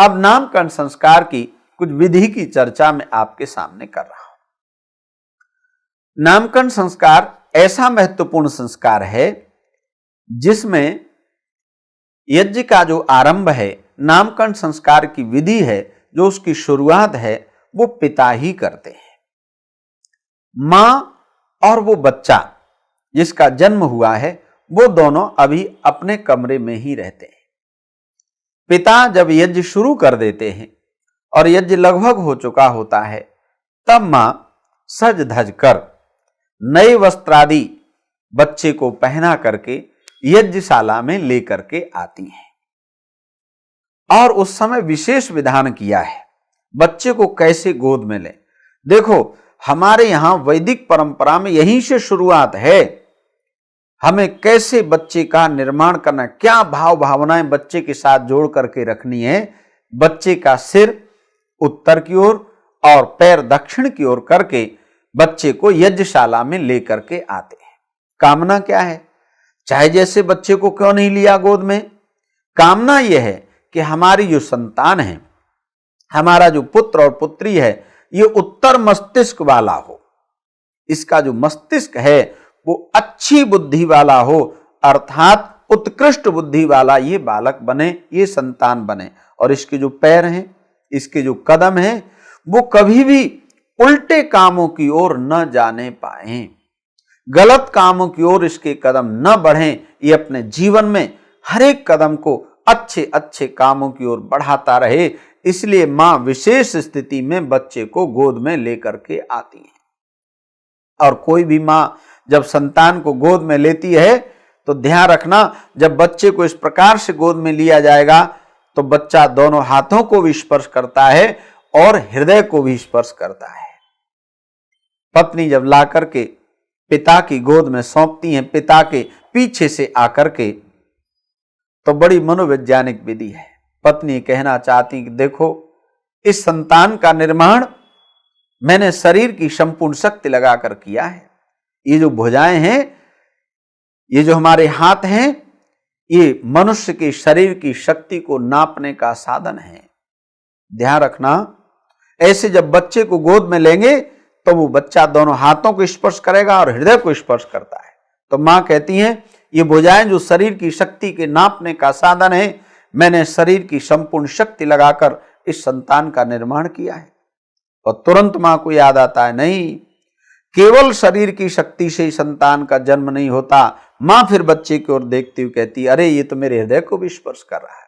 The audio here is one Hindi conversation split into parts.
अब नामकरण संस्कार की कुछ विधि की चर्चा मैं आपके सामने कर रहा हूं। नामकरण संस्कार ऐसा महत्वपूर्ण संस्कार है जिसमें यज्ञ का जो आरंभ है, नामकरण संस्कार की विधि है, जो उसकी शुरुआत है, वो पिता ही करते हैं। मां और वो बच्चा जिसका जन्म हुआ है, वो दोनों अभी अपने कमरे में ही रहते हैं। पिता जब यज्ञ शुरू कर देते हैं और यज्ञ लगभग हो चुका होता है, तब मां सज धज कर नए वस्त्रादि बच्चे को पहना करके यज्ञशाला में लेकर के आती है। और उस समय विशेष विधान किया है, बच्चे को कैसे गोद में लें। देखो, हमारे यहां वैदिक परंपरा में यहीं से शुरुआत है। हमें कैसे बच्चे का निर्माण करना, क्या भाव भावनाएं बच्चे के साथ जोड़ करके रखनी है। बच्चे का सिर उत्तर की ओर और पैर दक्षिण की ओर करके बच्चे को यज्ञशाला में लेकर के आते हैं। कामना क्या है? चाहे जैसे बच्चे को क्यों नहीं लिया गोद में, कामना यह है कि हमारी जो संतान है, हमारा जो पुत्र और पुत्री है, ये उत्तर मस्तिष्क वाला हो। इसका जो मस्तिष्क है वो अच्छी बुद्धि वाला हो, अर्थात उत्कृष्ट बुद्धि वाला ये बालक बने, ये संतान बने। और इसके जो पैर हैं, इसके जो कदम हैं, वो कभी भी उल्टे कामों की ओर न जाने पाए, गलत कामों की ओर इसके कदम न बढ़ें। ये अपने जीवन में हर एक कदम को अच्छे अच्छे कामों की ओर बढ़ाता रहे। इसलिए मां विशेष स्थिति में बच्चे को गोद में लेकर के आती है। और कोई भी मां जब संतान को गोद में लेती है तो ध्यान रखना, जब बच्चे को इस प्रकार से गोद में लिया जाएगा तो बच्चा दोनों हाथों को भी स्पर्श करता है और हृदय को भी स्पर्श करता है। पत्नी जब ला करके पिता की गोद में सौंपती हैं, पिता के पीछे से आकर के, तो बड़ी मनोवैज्ञानिक विधि है। पत्नी कहना चाहती कि देखो, इस संतान का निर्माण मैंने शरीर की संपूर्ण शक्ति लगाकर किया है। ये जो भुजाएं हैं, ये जो हमारे हाथ हैं, ये मनुष्य के शरीर की शक्ति को नापने का साधन है। ध्यान रखना, ऐसे जब बच्चे को गोद में लेंगे तो वो बच्चा दोनों हाथों को स्पर्श करेगा और हृदय को स्पर्श करता है। तो मां कहती है, ये भुजाएं जो शरीर की शक्ति के नापने का साधन है, मैंने शरीर की संपूर्ण शक्ति लगाकर इस संतान का निर्माण किया है। और तुरंत मां को याद आता है, नहीं, केवल शरीर की शक्ति से ही संतान का जन्म नहीं होता। मां फिर बच्चे की ओर देखती हुई कहती, अरे ये तो मेरे हृदय को भी स्पर्श कर रहा है।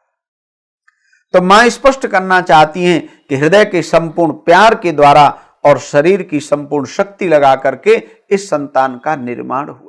तो मां स्पष्ट करना चाहती हैं कि हृदय के संपूर्ण प्यार के द्वारा और शरीर की संपूर्ण शक्ति लगा करके इस संतान का निर्माण हुआ।